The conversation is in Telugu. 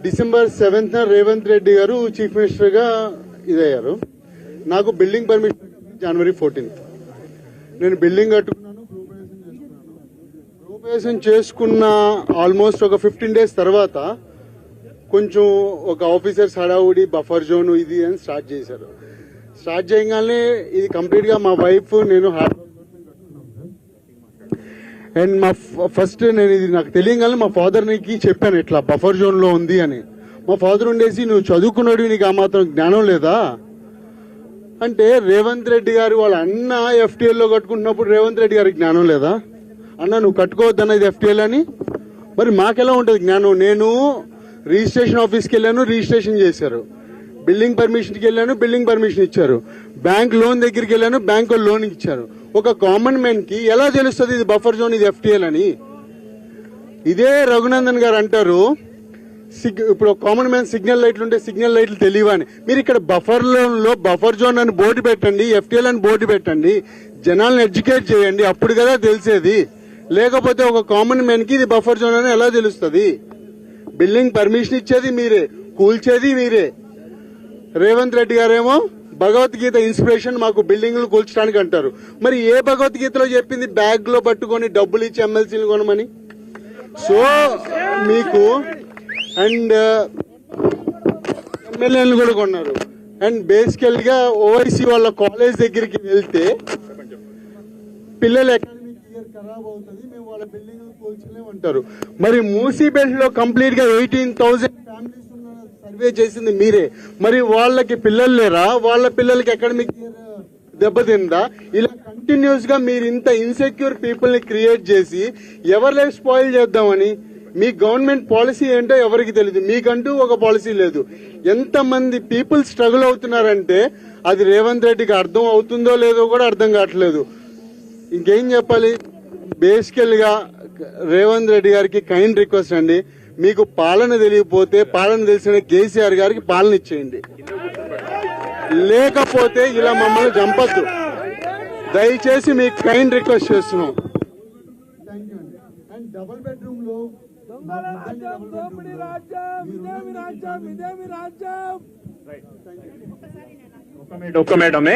డిసెంబర్ 7th రేవంత్ రెడ్డి గారు చీఫ్ మినిస్టర్ గా ఇదయ్యారు. నాకు బిల్డింగ్ పర్మిషన్ జనవరి 14th. నేను బిల్డింగ్ కట్టుకున్నాను, గృహప్రవేశం చేసుకున్న ఆల్మోస్ట్ ఒక 15 days తర్వాత కొంచెం ఒక ఆఫీసర్స్ హడావుడి బఫర్ జోన్ ఇది అని స్టార్ట్ చేశారు. స్టార్ట్ చేయగానే ఇది కంప్లీట్ గా మా వైఫ్ నేను అండ్ మా ఫస్ట్ నేను ఇది నాకు తెలియగానే మా ఫాదర్కి చెప్పాను ఇట్లా బఫర్ జోన్ లో ఉంది అని. మా ఫాదర్ ఉండేసి నువ్వు చదువుకున్నాడు, నీకు ఆ మాత్రం జ్ఞానం లేదా అంటే, రేవంత్ రెడ్డి గారు వాళ్ళ అన్న FTL లో కట్టుకుంటున్నప్పుడు రేవంత్ రెడ్డి గారికి జ్ఞానం లేదా? అన్న నువ్వు కట్టుకోవద్దన్న ఇది FTL అని. మరి మాకెలా ఉంటుంది జ్ఞానం? నేను రిజిస్ట్రేషన్ ఆఫీస్కి వెళ్ళాను, రిజిస్ట్రేషన్ చేశారు. బిల్డింగ్ పర్మిషన్కి వెళ్ళాను, బిల్డింగ్ పర్మిషన్ ఇచ్చారు. బ్యాంక్ లోన్ దగ్గరికి వెళ్ళాను, బ్యాంక్ లోన్ ఇచ్చారు. ఒక కామన్ మ్యాన్ కి ఎలా తెలుస్తుంది ఇది బఫర్ జోన్, ఇది FTL అని? ఇదే రఘునందన్ గారు అంటారు, ఇప్పుడు కామన్ మ్యాన్ సిగ్నల్ లైట్లు ఉంటే సిగ్నల్ లైట్లు తెలియవని. మీరు ఇక్కడ బఫర్ జోన్ అని బోర్డు పెట్టండి, FTL అని బోర్డు పెట్టండి, జనాలను ఎడ్యుకేట్ చేయండి, అప్పుడు కదా తెలిసేది. లేకపోతే ఒక కామన్ మ్యాన్ కి ఇది బఫర్ జోన్ అని ఎలా తెలుస్తుంది? బిల్డింగ్ పర్మిషన్ ఇచ్చేది మీరే, కూల్చేది మీరే. రేవంత్ రెడ్డి గారేమో భగవద్గీత ఇన్స్పిరేషన్ మాకు బిల్డింగ్లు కూల్చడానికి అంటారు. మరి ఏ భగవద్గీతలో చెప్పింది బ్యాగ్ లో పట్టుకొని డబ్బులు ఇచ్చి ఎమ్మెల్సీలు కొనమని? సో మీకు అండ్ ఎమ్మెల్యేలు కూడా కొన్నారు. అండ్ బేసికల్ గా ఓవైసీ వాళ్ళ కాలేజ్ దగ్గరికి వెళ్తే పిల్లల అకాడమిక్ ఇయర్ ఖరాబ్ అవుతుంది, మేము వాళ్ళ బిల్డింగ్ కూల్చలేమంటారు. మరి మూసీ బెల్ట్ లో కంప్లీట్ గా 18,000 ఫ్యామిలీస్ సర్వే చేసింది మీరే. మరి వాళ్ళకి పిల్లలు లేరా? వాళ్ళ పిల్లలకి అకాడమిక్ ఇయర్ దెబ్బతిందా? ఇలా కంటిన్యూస్ గా మీరు ఇంత ఇన్సెక్యూర్ పీపుల్ ని క్రియేట్ చేసి ఎవరి లైఫ్ స్పాయిల్ చేద్దామని మీ గవర్నమెంట్ పాలసీ ఏంటో ఎవరికి తెలియదు. మీకంటూ ఒక పాలసీ లేదు. ఎంతమంది పీపుల్ స్ట్రగుల్ అవుతున్నారంటే అది రేవంత్ రెడ్డికి అర్థం అవుతుందో లేదో కూడా అర్థం కావట్లేదు. ఇంకేం చెప్పాలి? బేసికల్ గా రేవంత్ రెడ్డి గారికి కైండ్ రిక్వెస్ట్ అండి, మీకు పాలన తెలియకపోతే పాలన తెలిసిన కేసీఆర్ గారికి పాలన ఇచ్చేయండి, లేకపోతే ఇలా మమ్మల్ని చంపద్దు. దయచేసి మీకు కైండ్ రిక్వెస్ట్ చేస్తున్నాం. డబుల్ బెడ్రూమ్ లో ఒక్క మేడమే